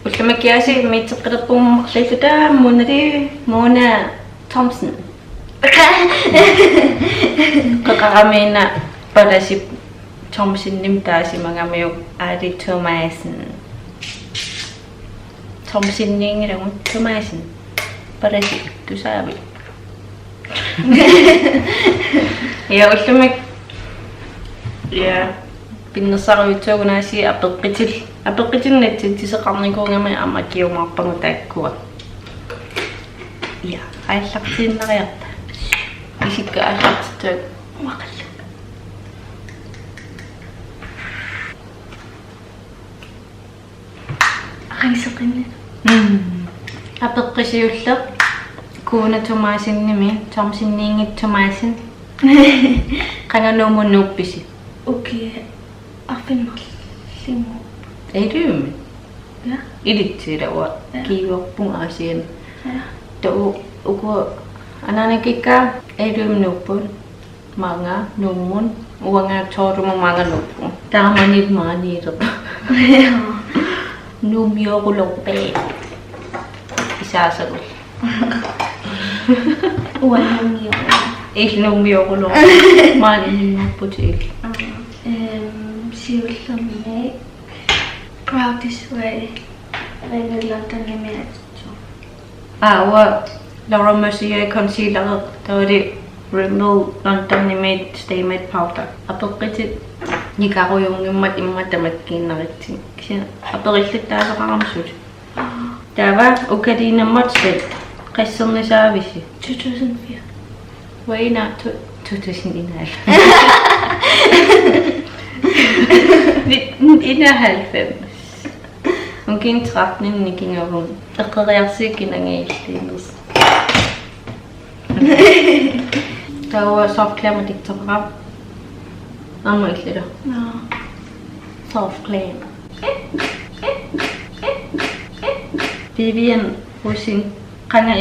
Ultimakiasi mitteqirpummarlita munari Mona Thompson. Qaqaramina padasip Thompson nimtaasi mangamiu Adi Thomasen. Thompson ningirangun Thomasen. Padasip tu sabi. Ja ultimak ja pinnasaruitsuugunaasi apeqqitilnatsit tiseqarnikuungama amakiumaarpangutakkuwa. Ja ааллартииннариарта исикка ааллартитсуак мақалла арисеқинна апеққисиуллеқ кууна тумаасинними томсинниингит тумаасин қангануумуннуупписи окей арфиннерлиму эйдуми ja илитсилауа киуарпун арисиан ja то уко ананакикка эйдумнууппут мага нуммун уанга тооруму мага нуппу тааманит маниилеқ нумиорулорпе исаасагул уаннумио нумиорулор мааниннаппутил сиуллэрми proud this way ренерлантанними уа Laura Mercier concealer таури Rimmel London Image Stay Matte Powder апеққитит никаруйунгиммат имматамаккииннаритси кися апериллаттаасоқарамсут тава укадинаммат сет қиссернисаависи 2004 вайна 2001 91 Onkin 13 nikingavun eqqeriarsiikkinangiillиинерс Tawa soft clam tiktoqqa amma illera no soft clam Vivian Husin qana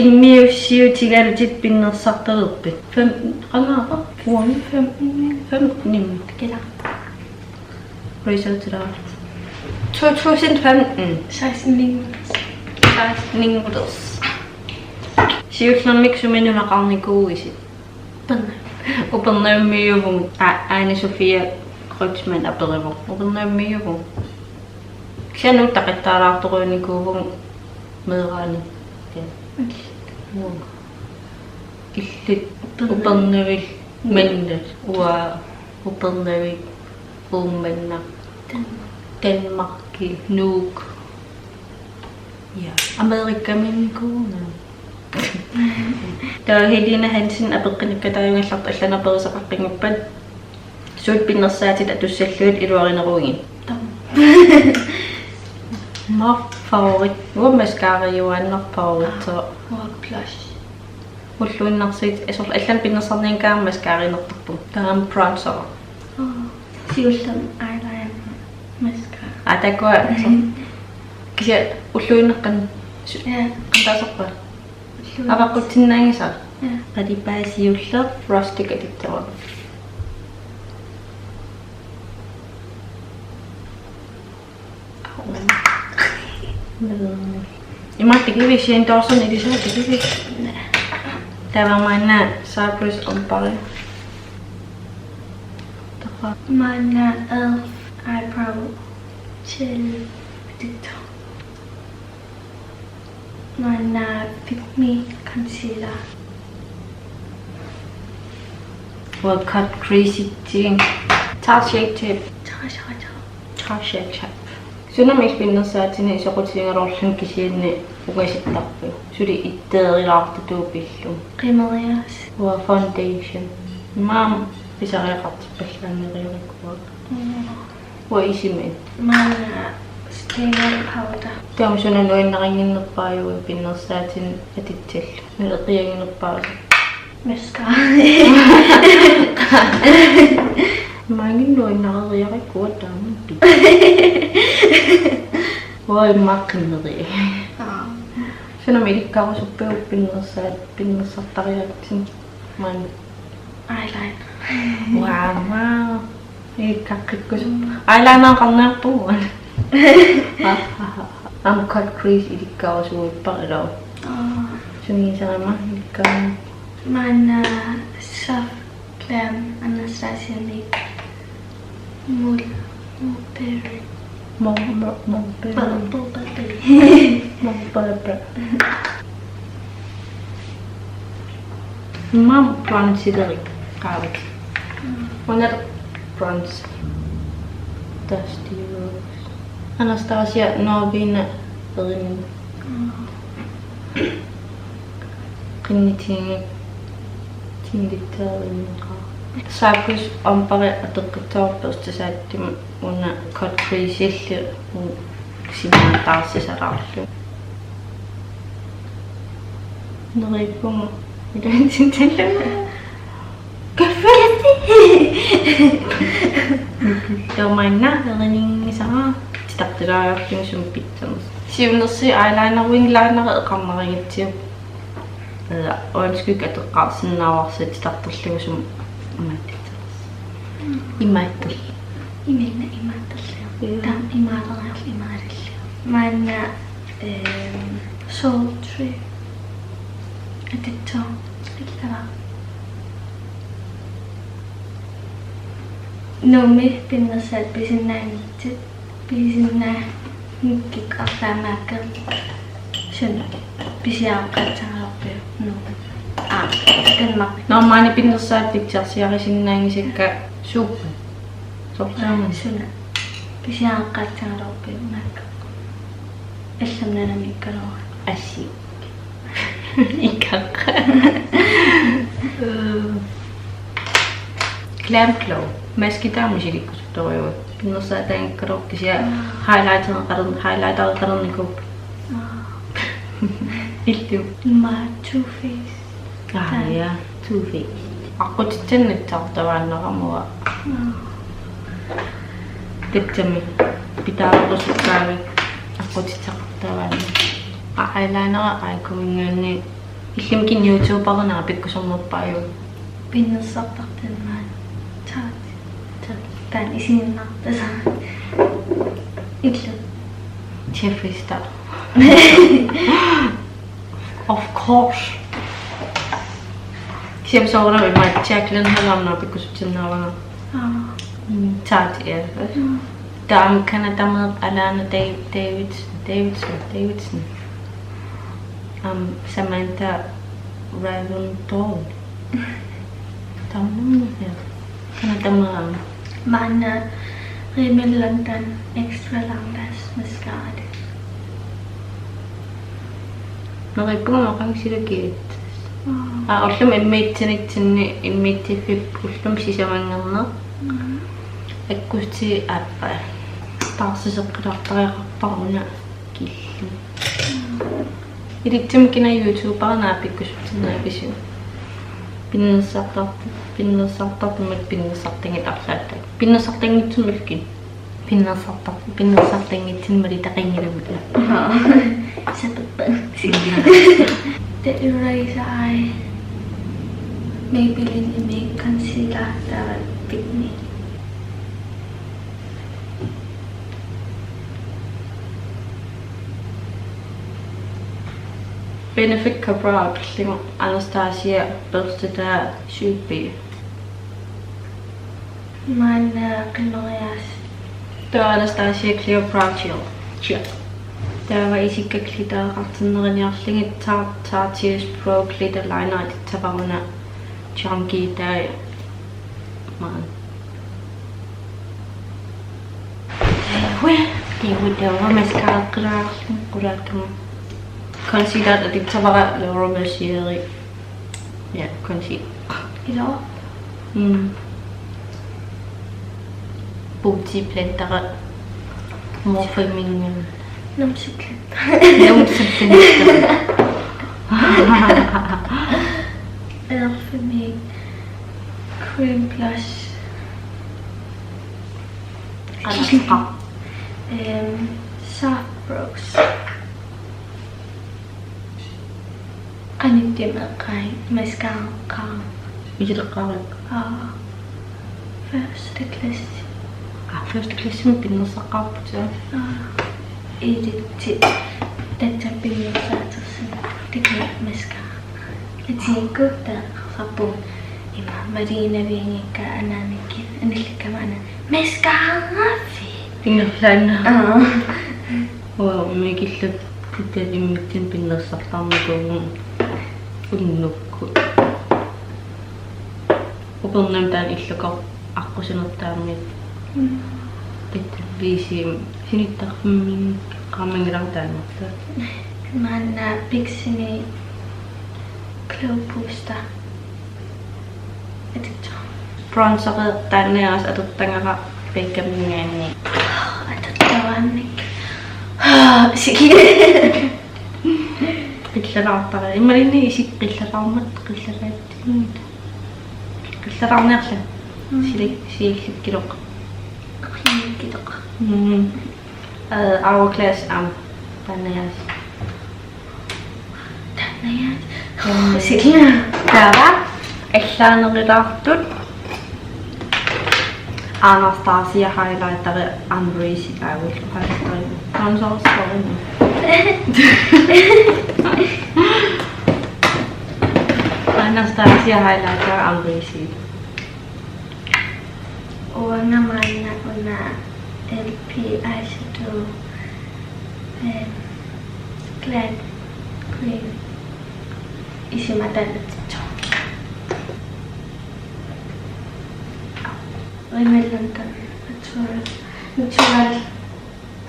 immiusiutigalutit pinnersartalerpit 5 qanaqa 5 nimmt kela resultater 2015 16 Ninguders Siutlernmik suminunaqarnikuugisit panna upernaammiuvum Anne Sofia Kreutzmann aperivo upernaammiuvum Xianu taqittaalaartoruunikuuvum meeraani illit upernavil mandat ua upernavil uummanna Denmarki Nuuk Ja Amerikkamannikuuna Tää Helena Hansen apeqqinikkataayungallart алланапeriseqaqqinguppat suut pinnersaatit atussalluut iluarineruugin tam mar favorit uammaskaari juannar favorit so work plus ulluinnarsit asor allan pinnersarniinkaarmaskaarinertarpu taam bronzer siullam eyeliner mascara atakua kisia ulluinneqqan ja qantaasorpa avaqutsinnaangisa ja qadipaasiulleq frostic atittua Immattikivi endorsson edisaatikivi Tavamana Cyprus Ompare Mana elf eyebrow gel dito Mana Fit Me concealer Well cut crazy thing Tart shake tape Tart shake tape Sunamik pinnersaatina isoqutiingaruarlun kisiinni ugasittarpu suli itteerilaartatuupillum qimerias wa foundation maam pisariaqartippallaanneriorikkuak wa isimen Mana staying powder taam sunanuinnaringinnerpaayugu pinnersaatin atittal meeqianginerpaas mascara Manginnuinnareeriarikkuwa taamuppi Oi makkineri Sunamikkaarusuppiu pinnersartariaratsin man eyeliner. Wow. Ikakikkus. Eyeliner qarnerpuun. Am cut crease ilikkaarsuipparilo. Sungiisarama ilikkaa. Man soft glam Anastasia Meek. Mulberry. Mulberry. Mam bronzerik qaavat. Oner bronze. Dusty Rose. Anastasia Novina rin. Qinnitingi tindittarinqa. Saapus ompare ateqqittoorperstasaattima una cut crease illu simaataarsisalarlu. Nerippunga ilantintallu. Kaffalati. Tomainna erinningisara titaqtilaararlungi sum pitsamus. Siunersi eyeliner wingliner eqarnarigitsiup. Ønskygge ateqqaarsinnaavaarsit titaqterlugu sum imaattitsaras. Imaattal. Imaattallu. Tam imaatarallu. Man sultry. Atitto. Ikkara. Nomi pinnasat bisinnaangitsit. Bisinna nikkaqarlaamaakkeq. Sun pisiaaqatsararpu. No. Kanmaq. Normaani pinnersaat picturesiarisinnaangisikka suuppa. Sortaaman. Suna. Pisiaaqatsararpu naakka. Allamnanamikkalora. Assi. Ikaq. Glam glow. Maskitaarmusilikkusuttoriuat. Pinnersaataankarorkisia highlighter qalernikkup. Illu. Ma Too Faced. Ja, Too Faced. Aqutitsannittaartavaanneramua. Tittami. Pitaarusukkaavi. Aqutitsaqartavaanne. Eyeliner aikumingaanni. Illimkin YouTuberna pikkusornerpaaju. Pinnersartartanmaan. Tan isinnartasa. Illu. Jeffree Star. Of course. Siamsoorna ma Jacqueline halamna pikkusutsinnaavana. Taat ja. Dam Canadamer Alana Davidson. Samantha Raventall. Tamna her. Canadamer. Man Rimmel London Extra Long Lash Mascara. Nerippunga qangsilakiit. Ollum immiitsinitsinni immiittiffip ullum sisamangerner. Akkusti appa. Parsiseqqalartariaqarparuna killu. Irittimkina YouTuberna pikkusutsinnaapisi. Pinnersartartummat pinnersartingit arlaattak. Pinnersartingitsunulkin. Pinnersartingitsinmali taqingilamutla. The eraser eye. Maybelline Make Concealer that fit me. Benefit Cabral kling Anastasia børstedaa syvby. Man Glorias. Der Anastasia Clear Brow Gel. Der var isikka glitter-artenneriarlingit Tarte's Pro Glitter Liner tavaguna chunky der man. Det var mascara quraartuma. Concealer det tavaga Laura Mercier. Ja, concealer. Idag. Booty blender. Morphemin. Numsiklet. Elf Me Cream Blush. Soft Rose. Anittima Kai Mascara Calm. Ijilqarik. First class. First class min pinnersaqqaarputaa. Edit. Tatapinnersaatusin. Tikla maska. Atiikutta sappu. Ima Marina viingikka ananikin. Anillikkamana. Maskaafi. Tingerlaanna. Wow, mikillat titalimmittin pinnersartarnikuun unnukku. Upernam taan illukor аққусинертаамит таттависи синиттармин qaamangilартаанерта Manna Pixini Cloposta. Edito. bronzereertaanniaras atuttangara peikkamingaanni Atuttavannik. Siki. qillalаарtara immalini isiqqillalаарmat qillalaattimut qillararniarla siillikkiloq Qliikkidoq. our class taanniaras Tanayat. Siki. taava allaanerillartut Anastasia highlighteri Ambroisi aavullu highlighteri taansaarsorni Anastasia highlighter Ambroisi Uanga manna una LP eyeshadow. Glad cream. Isimatalitito. Rimelantan. Natural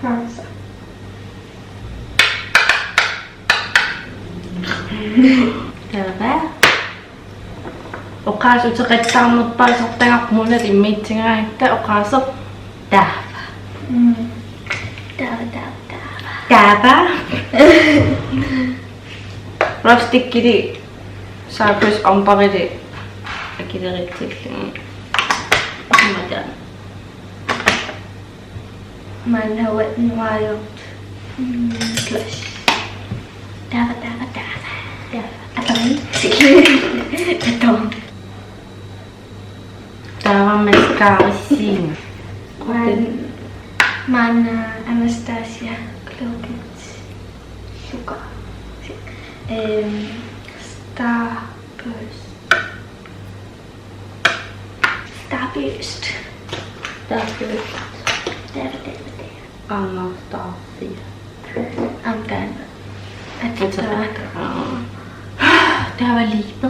bronzer. taava oqaas uteqattaarnerpaasortangarmulat immiitsingaaitta oqaaser taava taava rostikkili saapus omparili akileritsillu madan Manna wet and wild. Blush. Dava. Atong. Sige. Atong. taava mascarisiin Manna Anastasia Clopits. Sugar. Starburst. Anastasia I'm done. taava liipe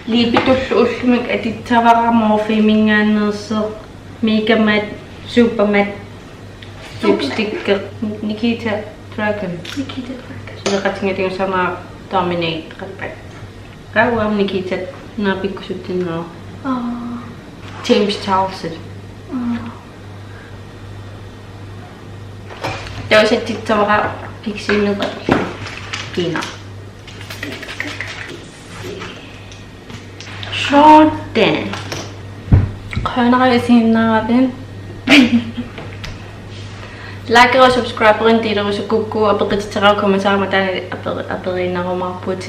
liipitullu atitsavararmorfimingaannerser Megamat Supermat lipsticker Nikita Dragon Nikita Dragon. sileqatingatingussarnaa Dominate qalpat qauam Nikita naapikkusuttinnaa James Charles tausatitsamara piksiinerqat Kina Shorten qanarisiinnaravin like og subscribe rindilerusu kukku apeqititeraw kommentaarma taani aperinnarumarputi